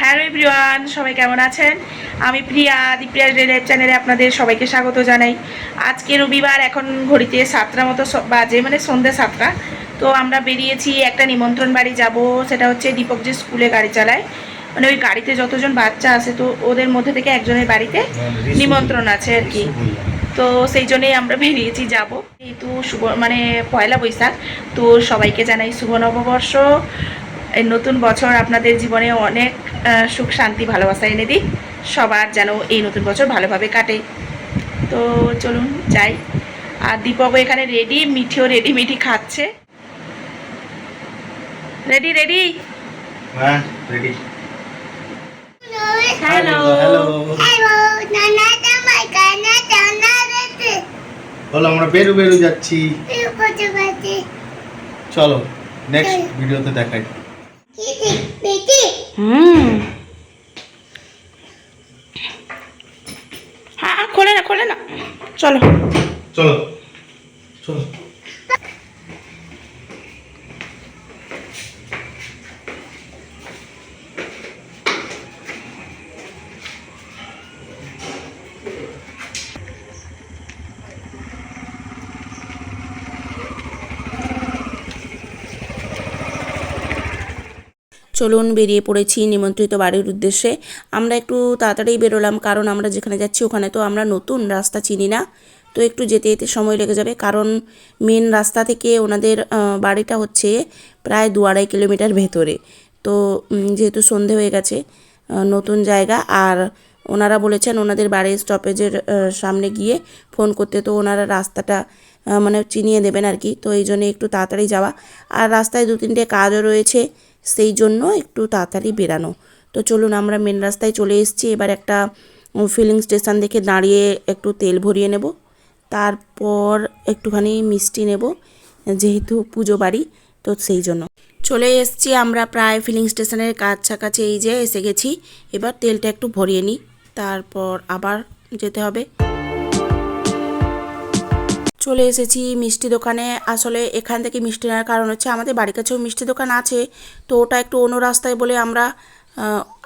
Hello everyone, সবাই কেমন আছেন? আমি প্রিয়া, দীপ্রিয়া রেলের চ্যানেলে আপনাদের সবাইকে স্বাগত জানাই। আজকে রবিবার, এখন ঘড়িতে 7টার মতো বাজে, মানে সন্ধ্যে 7টা। তো আমরা বেরিয়েছি, একটা নিমন্ত্রণ বাড়ি যাব। সেটা হচ্ছে দীপক যে স্কুলে গাড়ি চালায়, মানে ওই গাড়িতে যতজন বাচ্চা আছে, তো ওদের মধ্যে থেকে একজনের বাড়িতে নিমন্ত্রণ আছে আর কি। তো সেই জন্যেই আমরা বেরিয়েছি যাব। যেহেতু মানে পয়লা বৈশাখ, তো সবাইকে জানাই শুভ নববর্ষ। এই নতুন বছর আপনাদের জীবনে অনেক সুখ শান্তি ভালোবাসা এনে দিই। সবার যেন এই নতুন বছর ভালোভাবে কাটে। তো চলুন যাই। আর দীপকও এখানে রেডি, মিঠিও রেডি, মিঠি খাচ্ছে। Ready ready? হ্যাঁ রেডি। হ্যালো হ্যালো বলো, আমরা বেরু যাচ্ছি। চলো নেক্সট ভিডিওতে দেখাই। হ্যাঁ, খোলে না, চলো চলো চলো। চলুন বেরিয়ে পড়েছি নিমন্ত্রিত বাড়ির উদ্দেশ্যে। আমরা একটু তাড়াতাড়ি বেরোলাম, কারণ আমরা যেখানে যাচ্ছি ওখানে তো আমরা নতুন, রাস্তা চিনি না। তো একটু যেতে যেতে সময় লেগে যাবে, কারণ মেন রাস্তা থেকে ওনাদের বাড়িটা হচ্ছে প্রায় 2-2.5 কিলোমিটার ভেতরে। তো যেহেতু সন্ধে হয়ে গেছে, নতুন জায়গা, আর ওনারা বলেছেন ওনাদের বাড়ির স্টপেজের সামনে গিয়ে ফোন করতে, তো ওনারা রাস্তাটা মানে চিনিয়ে দেবেন আর কি। তো এই জন্য একটু তাড়াতাড়ি যাওয়া, আর রাস্তায় 2-3টে কাজও রয়েছে, সেই জন্য একটু তাড়াতাড়ি বেরানো। তো চলুন, আমরা মেন রাস্তায় চলে এসেছি। এবার একটা ফিলিং স্টেশন দেখে দাঁড়িয়ে একটু তেল ভরিয়ে নেব, তারপর একটুখানি মিষ্টি নেব, যেহেতু পুজো বাড়ি, তো সেই জন্য চলে এসেছি আমরা প্রায় ফিলিং স্টেশনের কাছাকাছি। এই যে এসে গেছি, এবার তেলটা একটু ভরিয়ে নিই, তারপর আবার যেতে হবে। চলে এসেছি মিষ্টি দোকানে। আসলে এখান থেকে মিষ্টি নেওয়ার কারণ হচ্ছে আমাদের বাড়ির কাছেও মিষ্টি দোকান আছে, তো ওটা একটু অন্য রাস্তায় বলে আমরা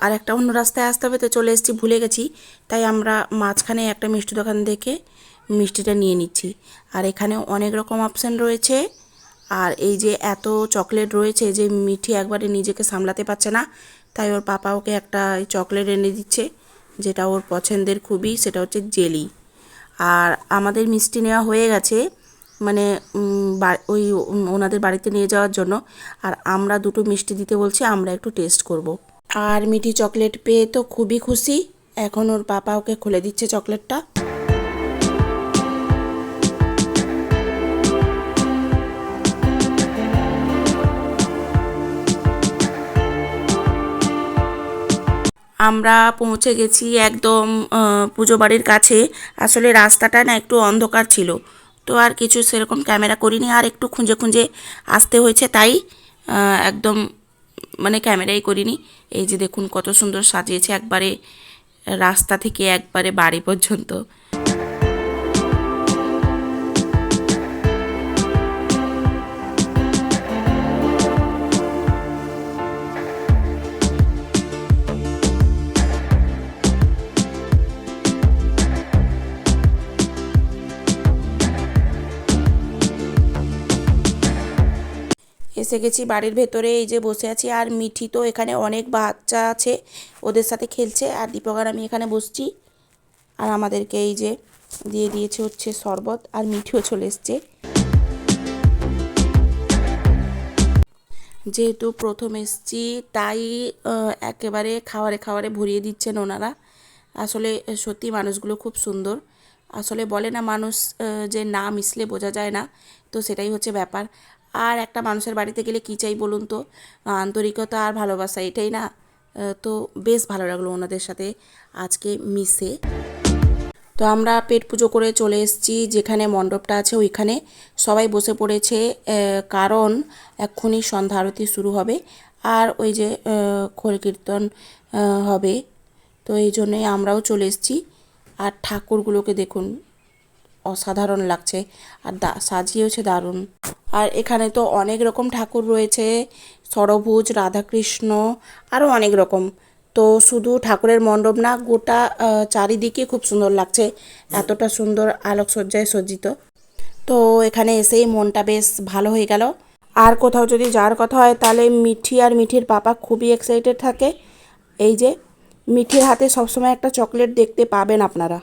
আর একটা অন্য রাস্তায় আসতে হবে, তো চলে এসেছি, ভুলে গেছি। তাই আমরা মাঝখানে একটা মিষ্টি দোকান দেখে মিষ্টিটা নিয়ে নিচ্ছি। আর এখানে অনেক রকম অপশান রয়েছে, আর এই যে এত চকলেট রয়েছে যে মিঠি একবারে নিজেকে সামলাতে পারছে না, তাই ওর পাপা ওকে একটা চকলেট এনে দিচ্ছে, যেটা ওর পছন্দের খুবই, সেটা হচ্ছে জেলি। আর আমাদের মিষ্টি নেওয়া হয়ে গেছে, মানে ওই ওনাদের বাড়িতে নিয়ে যাওয়ার জন্য। আর আমরা 2টো মিষ্টি দিতে বলছি, আমরা একটু টেস্ট করব। আর মিঠি চকলেট পেয়ে তো খুবই খুশি। এখন ওর পাপা ওকে খুলে দিচ্ছে চকলেটটা। আমরা পৌঁছে গেছি একদম পুজো বাড়ির কাছে। আসলে রাস্তাটা না একটু অন্ধকার ছিল, তো আর কিছু সেরকম ক্যামেরা করিনি, আর একটু খুঁজে খুঁজে আসতে হয়েছে, তাই একদম মানে ক্যামেরাই করিনি। এই যে দেখুন কত সুন্দর সাজিয়েছে, একবারে রাস্তা থেকে একবারে বাড়ি পর্যন্ত। এসে গেছি বাড়ির ভেতরে, এই যে বসে আছি। আর মিঠি তো এখানে অনেক বাচ্চা আছে, ওদের সাথে খেলছে, আর দীপক আর আমি এখানে বসছি। আর আমাদেরকে এই যে দিয়ে দিয়েছে হচ্ছে শরবত, আর মিঠিও চলে এসছে। যেহেতু প্রথম এসছি, তাই একেবারে খাওয়ারে খাওয়ারে ভরিয়ে দিচ্ছেন ওনারা। আসলে সত্যি মানুষগুলো খুব সুন্দর। আসলে বলে না, মানুষ যে না মিশলে বোঝা যায় না, তো সেটাই হচ্ছে ব্যাপার। আর একটা মানুষের বাড়িতে গেলে কী চাই বলুন তো? আন্তরিকতা আর ভালোবাসা, এটাই না। তো বেশ ভালো লাগলো ওনাদের সাথে আজকে মিশে। তো আমরা পেট পুজো করে চলে এসেছি যেখানে মণ্ডপটা আছে, ওইখানে সবাই বসে পড়েছে, কারণ এক্ষুনি সন্ধ্যা আরতি শুরু হবে, আর ওই যে খোল কীর্তন হবে। তো এই জন্যই আমরাও চলে এসেছি। আর ঠাকুরগুলোকে দেখুন, অসাধারণ লাগছে, আর সাজিয়েছে দারুণ। আর এখানে তো অনেক রকম ঠাকুর রয়েছে, ষড়ভুজ, রাধাকৃষ্ণ, আরও অনেক রকম। তো শুধু ঠাকুরের মণ্ডপ না, গোটা চারিদিকে খুব সুন্দর লাগছে, এতটা সুন্দর আলোকসজ্জায় সজ্জিত। তো এখানে এসেই মনটা বেশ ভালো হয়ে গেল। আর কোথাও যদি যাওয়ার কথা হয় তাহলে মিঠি আর মিঠির পাপা খুবই এক্সাইটেড থাকে। এই যে মিঠির হাতে সবসময় একটা চকলেট দেখতে পাবেন আপনারা।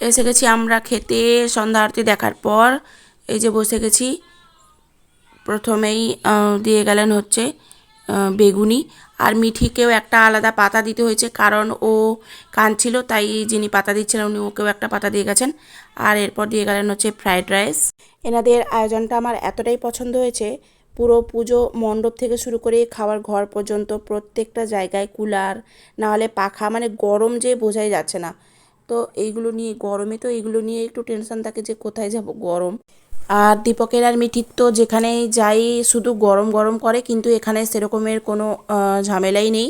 এসে গেছি আমরা খেতে। সন্ধ্যা আরতি দেখার পর এই যে বসে গেছি। প্রথমেই দিয়ে গেলেন হচ্ছে বেগুনি, আর মিঠিকেও একটা আলাদা পাতা দিতে হয়েছে, কারণ ও কাঁদছিল, তাই যিনি পাতা দিচ্ছিলেন উনি ওকেও একটা পাতা দিয়ে গেছেন। আর এরপর দিয়ে গেলেন হচ্ছে ফ্রাইড রাইস। এনাদের আয়োজনটা আমার এতটাই পছন্দ হয়েছে, পুরো পুজো মণ্ডপ থেকে শুরু করে খাওয়ার ঘর পর্যন্ত প্রত্যেকটা জায়গায় কুলার না হলে পাখা, মানে গরম যে বোঝাই যাচ্ছে না। তো এইগুলো নিয়ে, গরমে তো এইগুলো নিয়ে একটু টেনশন থাকে যে কোথায় যাব, গরম। আর দীপকের আর মিঠির তো যেখানেই যাই শুধু গরম গরম করে, কিন্তু এখানে সেরকমের কোনো ঝামেলাই নেই।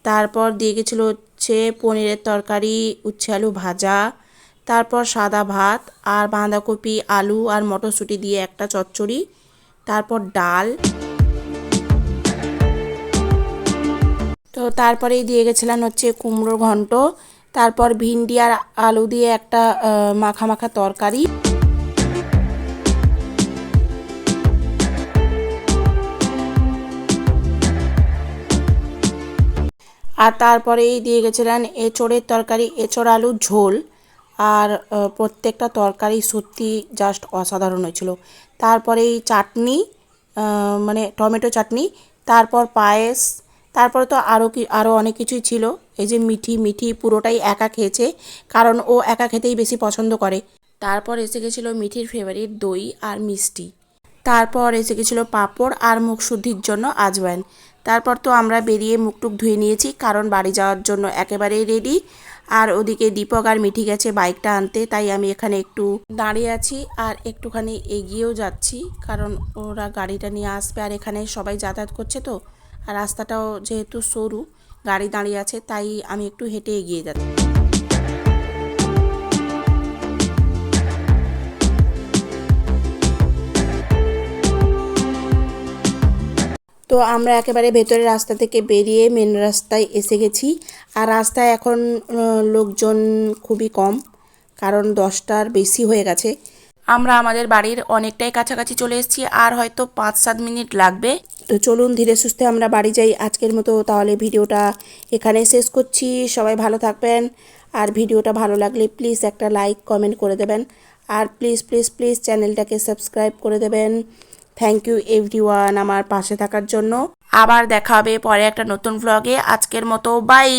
তারপর দিয়ে গেছিলো হচ্ছে পনিরের তরকারি, উচ্ছে আলু ভাজা, তারপর সাদা ভাত আর বাঁধাকপি আলু আর মটরশুঁটি দিয়ে একটা চচ্চড়ি, তারপর ডাল। তো তারপরেই দিয়ে গেছিলেন হচ্ছে কুমড়োর ঘন্ট, তারপর ভিন্ডি আর আলু দিয়ে একটা মাখা মাখা তরকারি। আর তারপরেই দিয়ে গেছিলেন এঁচোড়ের তরকারি, এঁচোড় আলুর ঝোল। আর প্রত্যেকটা তরকারি সত্যি জাস্ট অসাধারণ হয়েছিল। তারপরেই চাটনি, মানে টমেটো চাটনি, তারপর পায়েস, তারপরে তো আরও অনেক কিছুই ছিল। এই যে মিঠি পুরোটাই একা খেয়েছে, কারণ ও একা খেতেই বেশি পছন্দ করে। তারপর এসে গেছিলো মিঠির ফেভারিট দই আর মিষ্টি। তারপর এসে গেছিলো পাঁপড় আর মুখ শুদ্ধির জন্য আজওয়াইন। তারপর তো আমরা বেরিয়ে মুখটুক ধুয়ে নিয়েছি, কারণ বাড়ি যাওয়ার জন্য একেবারেই রেডি। আর ওদিকে দীপক আর মিঠি গেছে বাইকটা আনতে, তাই আমি এখানে একটু দাঁড়িয়ে আছি আর একটুখানি এগিয়েও যাচ্ছি, কারণ ওরা গাড়িটা নিয়ে আসবে। আর এখানে সবাই যাতায়াত করছে তো, আর রাস্তাটাও যেহেতু সরু, গাড়ি দাঁড়িয়ে আছে, তাই আমি একটু হেঁটে এগিয়ে যাচ্ছি। তো আমরা একেবারে ভেতরের রাস্তা থেকে বেরিয়ে মেন রাস্তায় এসে গেছি। আর রাস্তায় এখন লোকজন খুবই কম, কারণ 10টার বেশি হয়ে গেছে। আমরা আমাদের বাড়ির অনেকটাই কাছাকাছি চলে এসেছি, আর হয়তো 5-7 মিনিট লাগবে। তো চলুন ধীরে সুস্থে আমরা বাড়ি যাই আজকের মতো। তাহলে ভিডিওটা এখানে শেষ করছি। সবাই ভালো থাকবেন, আর ভিডিওটা ভালো লাগলে প্লিজ একটা লাইক কমেন্ট করে দেবেন, আর প্লিজ প্লিজ প্লিজ চ্যানেলটাকে সাবস্ক্রাইব করে দেবেন। থ্যাংক ইউ এভরিওয়ান আমার পাশে থাকার জন্য। আবার দেখা হবে পরে একটা নতুন ভ্লগে। আজকের মতো বাই।